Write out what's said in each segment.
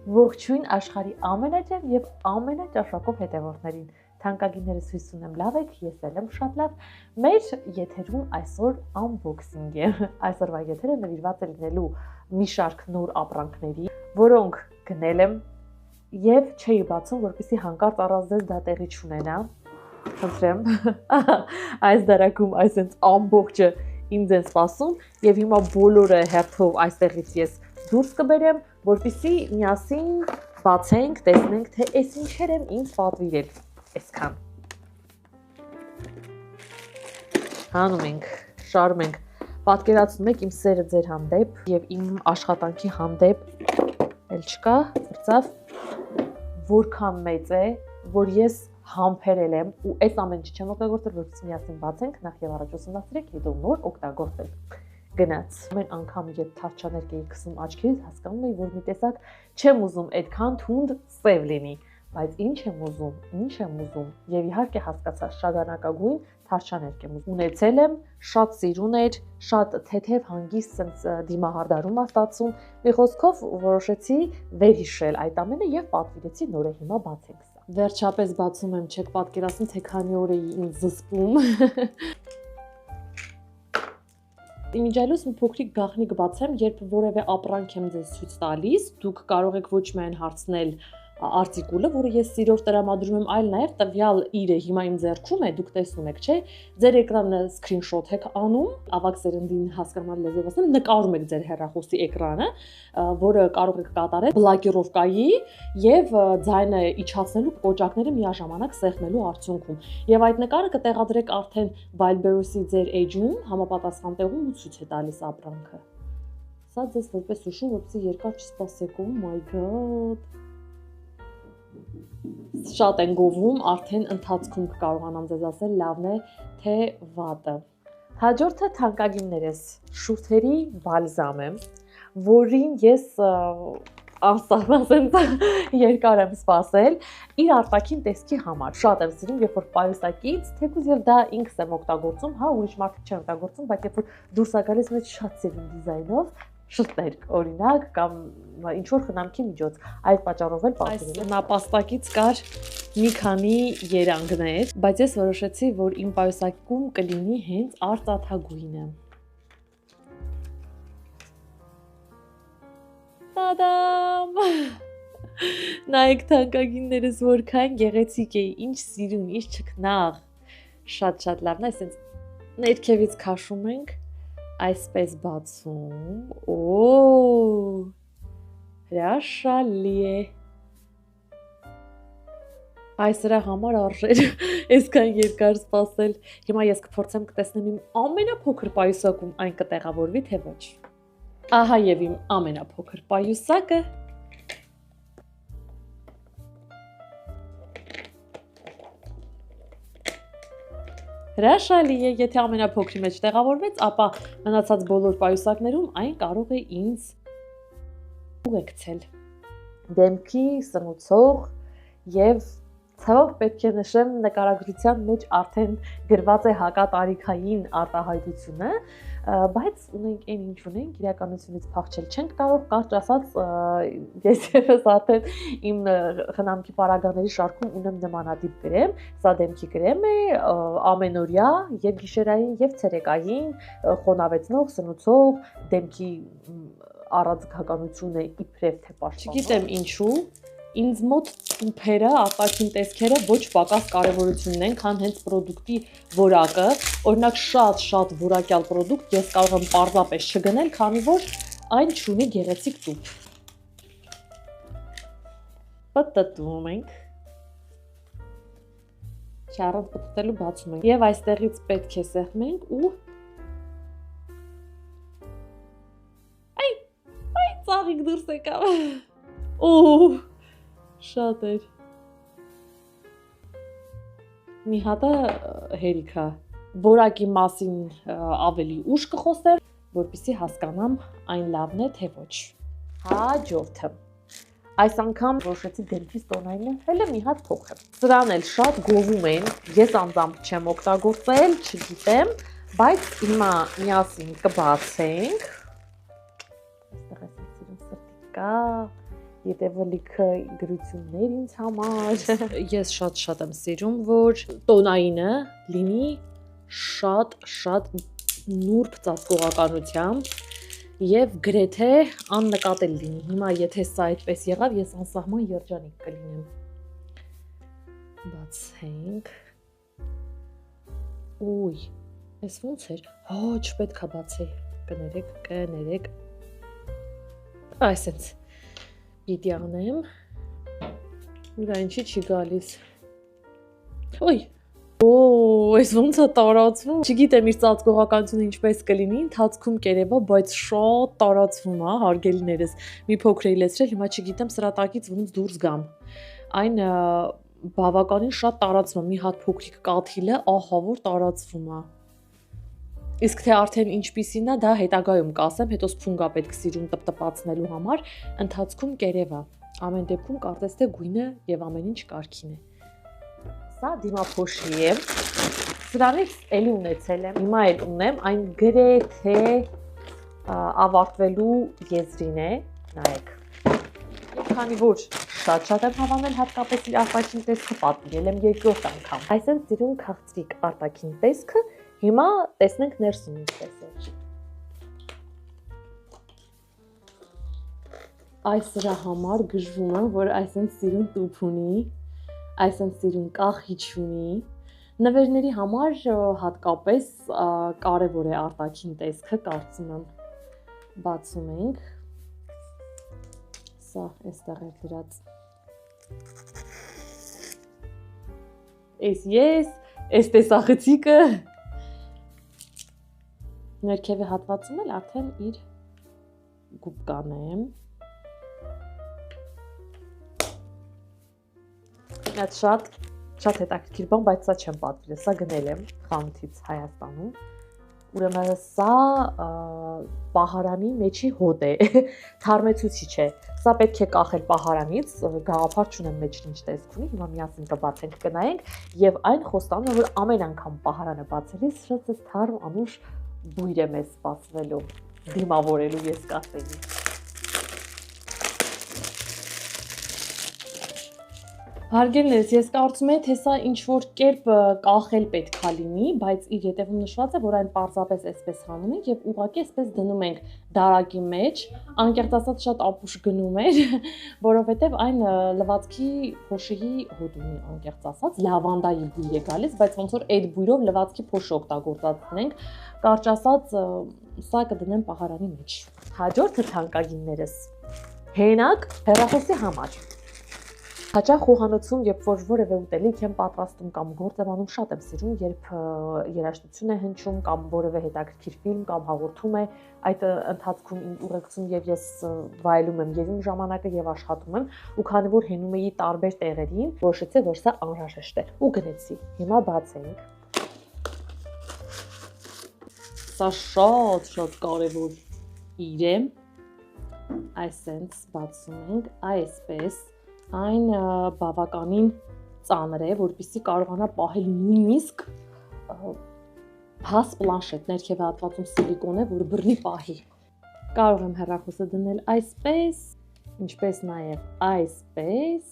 Ողջույն աշխարհի ամենաճար եւ ամենաճաշակով հետևորդներին։ Թանկագիններս հույս ունեմ լավ եք, ես էլ եմ շատ լավ։ Մեր եթերում այսօր unboxing է։ Այսօրվա եթերը նվիրված է լինելու մի շարք նոր ապրանքների, որոնք գնել եմ եւ չէի բացում, որպեսզի հանկարծ առանց դες դա տեղի չունենա։ Խնդրեմ։ Այս դարակում այսպես ամբողջը ինձ է սպասում եւ հիմա բոլորը հերթով այստեղից ես դուրս կբերեմ, որպեսզի միասին բացենք, տեսնենք, թե այս ինչեր եմ ինձ պատվիրել այսքան։ Հանում ենք, շարում ենք, պատկերացնում եք իմ սերը ձեր հանդեպ եւ իմ աշխատանքի հանդեպ էլ չկա, ծավ, որքան մեծ է, որ ես համբերել եմ ու այս ամեն ինչը չեմ օգտագործել, որպեսզի միասին բացենք, նախ եւ առաջ ուսումնասիրենք, հետո նոր օգտագործել։ Գնաց։ Ամեն անգամ երբ թարչաներ կեի քսում աչքերից, հասկանում էի, որ մի տեսակ չեմ ուզում այդքան թունդ սև լինի, բայց ինչ եմ ուզում եւ իհարկե հասկացա շագանակագույն թարչաներ կեմ ուզում։ Ունեցել եմ, շատ սիրուն էր, շատ թեթև հանգիստ sense դիմահարդարում աստացում։ Մի խոսքով որոշեցի վերհիշել այդ ամենը եւ պատվիրեցի նորը հիմա բացենք սա։ Վերջապես բացում եմ, չեք պատկերացնում, թե քանի օր էի ինձ զսպում։ Իմիջայլուց մի փոքրիկ գաղտնիք բացեմ, երբ որևէ ապրանք եմ ձեզ ցույց տալիս, դուք կարող եք ոչ միայն հարցնել արտիկուլը, որը ես սիրով տրամադրում եմ, այլ նաև տվյալ իրը հիմա իմ ձեռքում է, դուք տեսնում եք, չէ՞։ Ձեր էկրանը screenshot եք անում, ավագ սերնդին հասկանալ լեզվով ասեմ, նկարում եք ձեր հեռախոսի էկրանը, որը կարող եք կատարել բլոկիրովկայի եւ ձայնը իջացնելու կոճակները միաժամանակ սեղմելու արդյունքում։ Եվ այդ նկարը կտեղադրեք արդեն Wildberries-ի ձեր էջում, համապատասխան տեղում ու ցույց է տալիս ապրանքը։ Սա ձեզ որպես հուշում, որպեսզի երկար չսպասեք, oh my god։ Շատ են գովում, արդեն ընթացքում կկարողանամ ձեզ ասել լավն է, թե վատը։ Հաջորդը թանկագիններս շուրթերի բալզամ է, որին ես անսահման երկար եմ սպասել իր արտաքին տեսքի համար։ Շատ եմ սիրում, երբ որ պայուսակից, թեկուզ եւ դա ինքս եմ օգտագործում, հա, ուրիշ մարդիկ չեն օգտագործում, բայց երբ որ դուրս է գալիս մեծ շատ սիրուն դիզայնով, շտեր, օրինակ, կամ ինչ-որ խնամքի միջոց, այդ պատճառով էլ պատվիրել եմ։ Նապաստակից կար մի քանի երանգներ, բայց ես որոշեցի, որ իմ պայուսակում կլինի հենց արծաթագույնը։ Տադամ։ Նայեք թանկագիններս որքան գեղեցիկ է, ինչ սիրուն, ինչ չքնաղ։ Շատ լավն է, այսպես ներքևից քաշում ենք, այսպես բացում, հրաշալի է, այս դրա համար արժեր այսքան երկար սպասել, հիմա ես կփորձեմ կտեսնեմ իմ ամենափոքր պայուսակում այն կտեղավորվի, թե ոչ, ահա և իմ ամենափոքր պայուսակը, հրաշալի է, եթե ամենափոքրի մեջ տեղավորվեց, ապա մնացած բոլոր պայուսակներում այն կարող է ինձ ուղեկցել։ Դեմքի, սնուցող եւ ցավոք պետք է նշեմ նկարագրության մեջ արդեն գրված է հակատարիքային արտահայտությունը, բայց ունենք այն ինչ ունենք, իրականությունից փախչել չենք կարող, կարճ ասած ես եւս արդեն իմ խնամքի պարագաների շարքում ունեմ նմանատիպ կրեմ, սա դեմքի կրեմ է, ամենօրյա եւ գիշերային եւ ցերեկային խոնավեցնող, սնուցող, դեմքի առանցքականությունը իբրև թե պաշտպանող։ Չգիտեմ ինչու, ինձ մոտ թուփերը, արտաքին տեսքերը ոչ պակաս կարևորություն ունեն, քան հենց պրոդուկտի որակը, օրինակ շատ որակյալ պրոդուկտ ես կարող եմ պարզապես չգնել, քանի որ այն չունի գեղեցիկ տուփ։ Պտտում ենք։ Չառանց պտտելու բացում ենք։ Եվ այստեղից պետք է սեղմենք ու Այ ծաղիկ դուրս եկավ։ Շատ էր։ Մի հատը հերիք է, որակի մասին ավելի ուշ կխոսեմ, որպեսզի հասկանամ այն լավն է, թե ոչ։ Հաջորդը։ Այս անգամ որոշեցի դեմքիս տոնայինը հելը մի հատ փոխեմ։ Սրան էլ շատ գովում են, ես անձամբ չեմ օգտագործել, չգիտեմ, բայց հիմա միասին կբացենք։ Այստեղ է սիրուն սրտիկա, Ետևելիքը գրություններ ինձ համար։ Ես շատ եմ սիրում, որ տոնայինը լինի շատ նուրբ ծածկողականությամբ եւ գրեթե աննկատել լինի։ Հիմա եթե սա այդպես եղավ, ես անսահման երջանիկ կլինեմ։ Բացենք։ Ուй, այս ո՞նց էր։ Հա, չպետք է բացեի։ Կներեք։ Այսպես պիտի անեմ։ Ուրա ինչի չի գալիս։ Ոյ։ Այս ոնց է տարածվում։ Չգիտեմ իր ծածկողականությունը ինչպես կլինի, ընթացքում կերևա, բայց շատ տարածվում է, հարգելիներս։ Մի փոքր էլեցրել, հիմա չգիտեմ սրա տակից ոնց դուրս գամ։ Այն բավականին շատ տարածվում է, մի հատ փոքրիկ կաթիլը, ահա որ տարածվում է։ Իսկ թե արդեն ինչպիսին է, դա հետագայում կասեմ, հետո սփունգ է պետք սիրուն տպտպացնելու համար, ընթացքում կերևա։ Ամեն դեպքում կարծես թե գույնը եւ ամեն ինչ կարգին է։ Սա դիմափոշի է։ Սրանից էլի ունեցել եմ, հիմա էլ ունեմ, այն գրեթե ավարտվելու եզրին է, նայեք։ Եվ քանի որ շատ եմ հավանել հատկապես իր արտաքին տեսքը պատմել եմ երկրորդ անգամ։ Այսինքն սիրուն քաղցրիկ արտաքին տեսքը, հիմա տեսնենք ներսում ինչպես է։ Այս սրա համար գժվում եմ, որ այսինքն սիրուն տուփ ունի, այսինքն սիրուն կախիչ ունի։ Նվերների համար հատկապես կարևոր է արտաքին տեսքը, կարծում եմ։ Բացում ենք։ Սա այստեղ է դրած։ Այս տեսախցիկը ներքևի հատվածում էլ արդեն իր գուբկան է։ Այդ շատ հետաքրքիր բան, բայց սա չեմ պատվիրել, սա գնել եմ խանութից Հայաստանում։ Ուրեմն սա պահարանի մեջի հոտ է, թարմեցուցիչ է։ Սա պետք է կախել պահարանից, գաղափար չունեմ մեջն ինչ տեսք ունի, հիմա միասին կբացենք, կնայենք, եւ այն խոստանում է, որ ամեն անգամ պահարանը բացելիս շատ թարմ անուշ բույր է մեզ սպասվելու, դիմավորելու ես կասեի։ Հարգելիներս, ես կարծում եմ, թե սա ինչ-որ կերպ կախել պետք է լինի, բայց իր հետևում նշված է, որ այն պարզապես այսպես հանում ենք եւ ուղղակի այսպես դնում ենք դարակի մեջ, անկեղծ ասած շատ ապուշ գնում էր, որովհետեւ այն լվացքի փոշի հոտ ունի, անկեղծ ասած, լավանդայի բույր է գալիս, բայց ոնց որ այդ բույրով լվացքի փոշ օգտագործենք, կարճ ասած, սա կդնեմ պահարանի մեջ։ Հաջորդը թանկագիններս, հենակ հեռախոսի համար։ Հաճախ խոհանոցում, երբ որ որևէ ուտելիք եմ պատրաստում կամ գործ եմ անում, շատ եմ սիրում, երբ երաժշտություն է հնչում կամ որևէ հետաքրքիր ֆիլմ կամ հաղորդում է, այդ ընթացքում ինձ ուղեկցում եւ ես վայելում եմ եւ իմ ժամանակը եւ աշխատում եմ, ու քանի որ հենում էի տարբեր տեղերին, որոշեցի, որ սա անհրաժեշտ է ու գնեցի։ Հիմա բացենք։ Սա շատ կարևոր իր է։ Այսենց բացում ենք, այսպես այն բավականին ծանր է, որպեսզի կարողանա պահել նույնիսկ հաս պլանշետ, ներքևի հատվածում սիլիկոն է, որ բռնի պահի։ Կարող եմ հեռախոսը դնել այսպես, ինչպես նաև այսպես։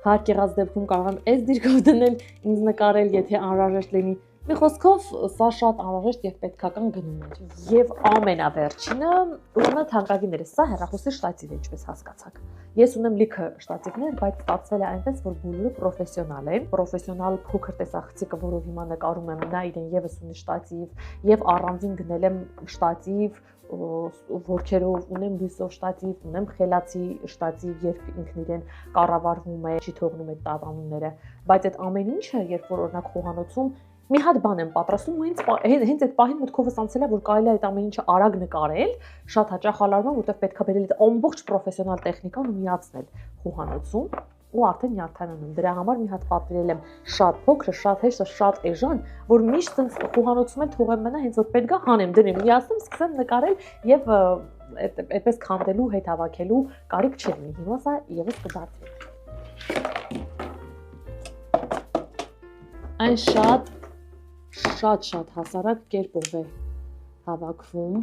Հարկ եղած դեպքում կարող եմ այս դիրքով դնել, ինձ նկարել, եթե անհրաժեշտ լինի։ Մի խոսքով, սա շատ անհրաժեշտ եւ պետքական գնում է։ Եվ ամենավերջինը, ուրեմն թանկագիններս, սա հեռախոսի շտատիվ է, ինչպես հասկացաք։ Ես ունեմ լիքը շտատիվներ, բայց ստացվել է այնպես, որ բոլորը պրոֆեսիոնալ են։ Պրոֆեսիոնալ փոքր տեսախցիկը, որով հիմա նկարում եմ, նա իրեն եւս ունի շտատիվ, եւ առանձին գնել եմ շտատիվ, որքերով ունեմ բույսով շտատիվ, ունեմ խելացի շտատիվ, երբ ինքն իրեն կառավարվում է, չի թողնում այդ տատանումները, բայց այդ ամեն ինչը, երբ որ օրինակ խոհանոցում մի հատ բան եմ պատրաստում ու հենց այդ պահին մտքովս անցել է, որ կարելի է այդ ամեն ինչը արագ նկարել, շատ հաճախ ալարում եմ, որտեղ պետք է բերել այդ ամբողջ պրոֆեսիոնալ տեխնիկան ու միացնել խոհանոցում ու արդեն նյարդայնանում։ Դրա համար մի հատ պատվիրել եմ շատ փոքր, շատ հեշտ, շատ էժան, որ միշտ խոհանոցում են թողեմ մնա, հենց որ պետք է հանեմ, դնեմ, միացնեմ, սկսեմ նկարել եւ այդպես քանդելու, հետ հավաքելու կարիք չլինի։ Հիմա սա եւս կդարձվի։ Այն շատ հասարակ կերպով է հավաքվում։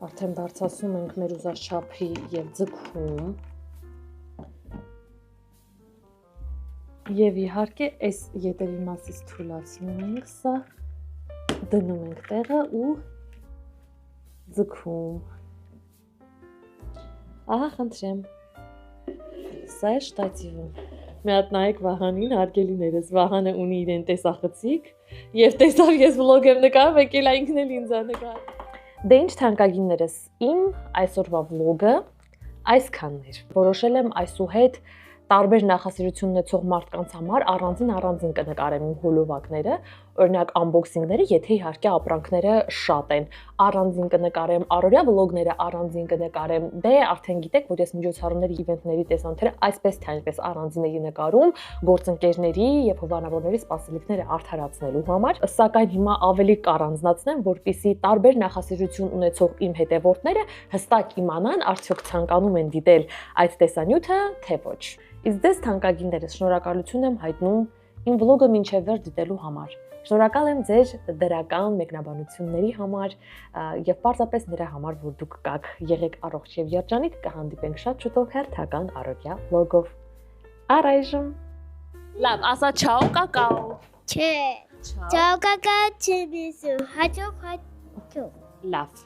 Արդեն բարձրացնում ենք մեր ուզած չափի եւ ձգում։ Եվ իհարկե այս ետևի մասից թուլացնում ենք սա, դնում ենք տեղը ու ձգում։ Ահա, խնդրեմ։ Սա է շտատիվը։ Մի հատ նայեք Վահանին, հարգելիներս, Վահանը ունի իրեն տեսախցիկ եւ տեսավ ես վլոգ եմ նկարում, եկել է ինքն էլ ինձ նկար։ Դե ինչ թանկագիններս, իմ այսօրվա վլոգը այսքանն էր։ Որոշել եմ այսուհետ տարբեր նախասիրություն ունեցող մարդկանց համար առանձին կնկարեմ իմ հոլովակները, օրինակ unboxing-ները, եթե իհարկե ապրանքները շատ են, առանձին կնկարեմ, առօրյա վլոգները առանձին կնկարեմ, դե արդեն գիտեք, որ ես միջոցառումների, իվենտների տեսանյութերը այսպես թե այնպես առանձին էի նկարում, գործընկերների եւ հովանավորների սպասելիքները արդարացնելու համար, սակայն հիմա ավելի կառանձնացնեմ, որպեսզի տարբեր նախասիրություն ունեցող իմ հետևորդները հստակ իմանան, արդյոք ցանկանում են դիտել այդ տեսանյութը, թե ոչ։ Իսկ դες թանկագիններս շնորհակալություն եմ հայտնում իմ վլոգը մինչև վերջ դիտելու համար։ Շնորհակալ եմ ձեր դրական մեկնաբանությունների համար եւ պարզապես նրա համար, որ դուք կաք, եղեք առողջ եւ երջանիկ, կհանդիպենք շատ շուտով հերթական առօրյա վլոգով։ Առայժմ լավ, ասա չաո կակաո։ Չէ։ Չաո կակա չբիսու, հաջող հաջող։ Լավ։